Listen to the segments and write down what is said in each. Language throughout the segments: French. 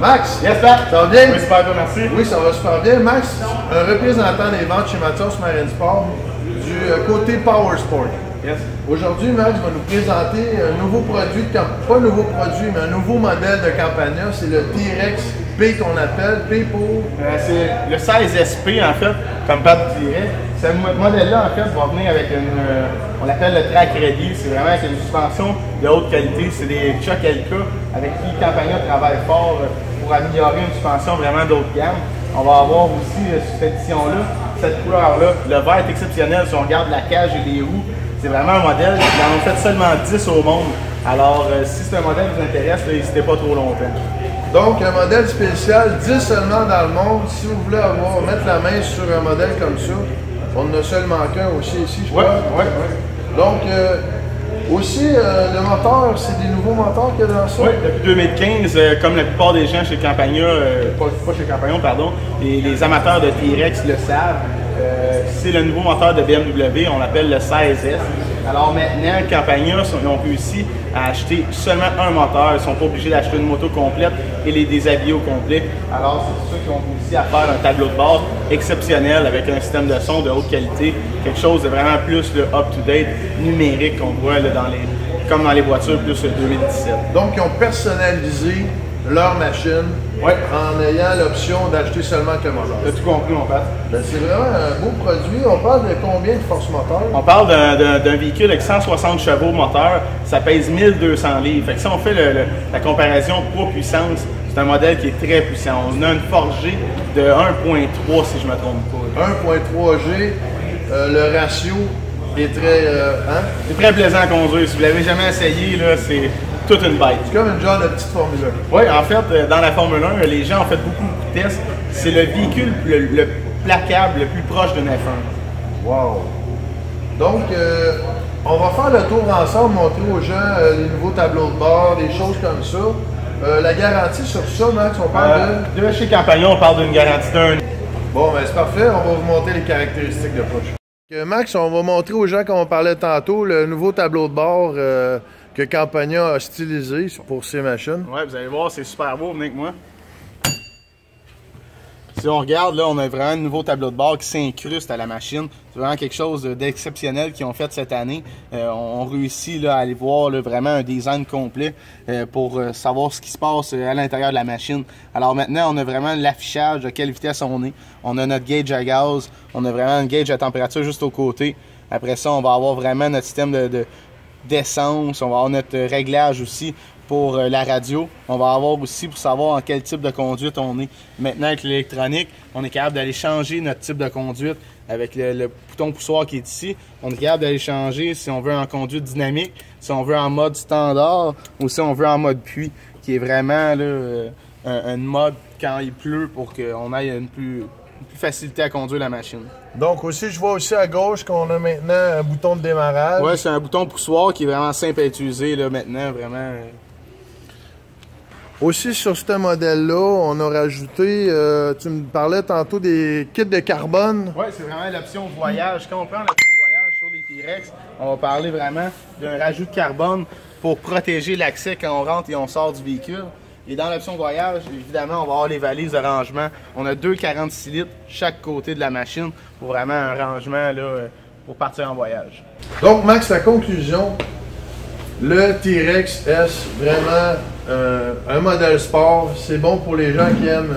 Max! Yes, Pat! Ça va bien? Oui, super bien, merci. Oui, ça va super bien. Max, un représentant des ventes chez Mathias Marine Sport du côté Power Sport. Yes. Aujourd'hui, Max va nous présenter un nouveau produit, pas un nouveau produit, mais un nouveau modèle de Campagna. C'est le T-Rex P qu'on appelle. P pour... C'est le 16SP, en fait, comme Pat dirait. Ce modèle-là, en fait, va venir avec on l'appelle le Track Ready. C'est vraiment avec une suspension de haute qualité. C'est des chocs LK avec qui Campagna travaille fort pour améliorer une suspension vraiment d'autre gamme. On va avoir aussi, sur cette édition-là, cette couleur-là. Le vert est exceptionnel. Si on regarde la cage et les roues, c'est vraiment un modèle. Ils en ont fait seulement 10 au monde. Alors, si c'est un modèle qui vous intéresse, n'hésitez pas trop longtemps. Donc, un modèle spécial, 10 seulement dans le monde. Si vous voulez mettre la main sur un modèle comme ça, on en a seulement qu'un aussi ici, je crois. Oui. Donc, aussi, le moteur, c'est des nouveaux moteurs qu'il y a dans ça? Oui, depuis 2015, comme la plupart des gens chez Campagna, pas chez Campagna, pardon, les amateurs de T-Rex le savent, c'est le nouveau moteur de BMW, on l'appelle le 16S. Alors maintenant, Campagna, ils ont réussi à acheter seulement un moteur, ils ne sont pas obligés d'acheter une moto complète et les déshabiller au complet. Alors c'est pour ça qu'ils ont réussi à faire un tableau de bord exceptionnel avec un système de son de haute qualité, quelque chose de vraiment plus up-to-date, numérique qu'on voit là, comme dans les voitures plus 2017. Donc ils ont personnalisé leur machine en ayant l'option d'acheter seulement que le moteur. T'as tout compris, mon père? Ben, c'est vraiment un beau produit. On parle de combien de force moteur? On parle d'un véhicule avec 160 chevaux moteur, ça pèse 1200 livres. Fait que si on fait la comparaison poids-puissance, c'est un modèle qui est très puissant. On a une forgée de 1.3 si je ne me trompe pas. 1.3G, le ratio est très... C'est très plaisant à conduire. Si vous ne l'avez jamais essayé, c'est toute une bête. C'est comme une genre de petite Formule 1. Oui, en fait, dans la Formule 1, les gens ont fait beaucoup de tests. C'est le véhicule le placable, le plus proche d'une F1. Wow! Donc, on va faire le tour ensemble, montrer aux gens les nouveaux tableaux de bord, des choses comme ça. La garantie sur ça, Max, on parle de chez Campagna, on parle d'une garantie d'un an. Bon, ben c'est parfait. On va vous montrer les caractéristiques de poche. Max, on va montrer aux gens, comme on parlait tantôt, le nouveau tableau de bord que Campagna a stylisé pour ces machines. Oui, vous allez voir, c'est super beau, venez avec moi. Si on regarde, là, on a vraiment un nouveau tableau de bord qui s'incruste à la machine. C'est vraiment quelque chose d'exceptionnel qu'ils ont fait cette année. On réussit là, à aller voir là, vraiment un design complet pour savoir ce qui se passe à l'intérieur de la machine. Alors maintenant, on a vraiment l'affichage de quelle vitesse on est. On a notre gauge à gaz, on a vraiment un gauge à température juste au côté. Après ça, on va avoir vraiment notre système d'essence, on va avoir notre réglage aussi pour la radio. On va avoir aussi pour savoir en quel type de conduite on est. Maintenant, avec l'électronique, on est capable d'aller changer notre type de conduite avec le bouton poussoir qui est ici. On est capable d'aller changer si on veut en conduite dynamique, si on veut en mode standard ou si on veut en mode pluie, qui est vraiment là, un mode quand il pleut pour qu'on ait une plus facilité à conduire la machine. Donc aussi, je vois aussi à gauche qu'on a maintenant un bouton de démarrage. Oui, c'est un bouton poussoir qui est vraiment simple à utiliser là, maintenant, vraiment. Aussi, sur ce modèle-là, on a rajouté, tu me parlais tantôt des kits de carbone. Oui, c'est vraiment l'option voyage. Quand on prend l'option voyage sur les T-Rex, on va parler vraiment d'un rajout de carbone pour protéger l'accès quand on rentre et on sort du véhicule. Et dans l'option voyage, évidemment, on va avoir les valises de rangement. On a 2,46 litres chaque côté de la machine pour vraiment un rangement là, pour partir en voyage. Donc, Max, la conclusion, le T-Rex S, vraiment un modèle sport. C'est bon pour les gens qui aiment...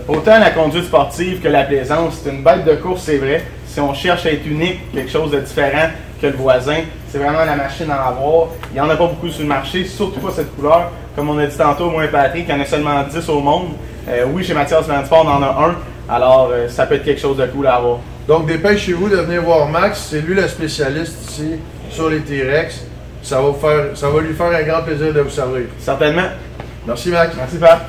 Autant la conduite sportive que la plaisance. C'est une bête de course, c'est vrai. Si on cherche à être unique, quelque chose de différent que le voisin, c'est vraiment la machine à avoir. Il n'y en a pas beaucoup sur le marché, surtout pas cette couleur. Comme on a dit tantôt, moi et Patrick, il y en a seulement 10 au monde. Oui, chez Mathias Marine Sport, on en a un. Alors, ça peut être quelque chose de cool à avoir. Donc, dépêchez-vous de venir voir Max. C'est lui le spécialiste ici sur les T-Rex. Ça va lui faire un grand plaisir de vous servir. Certainement. Merci, Max. Merci, Pat.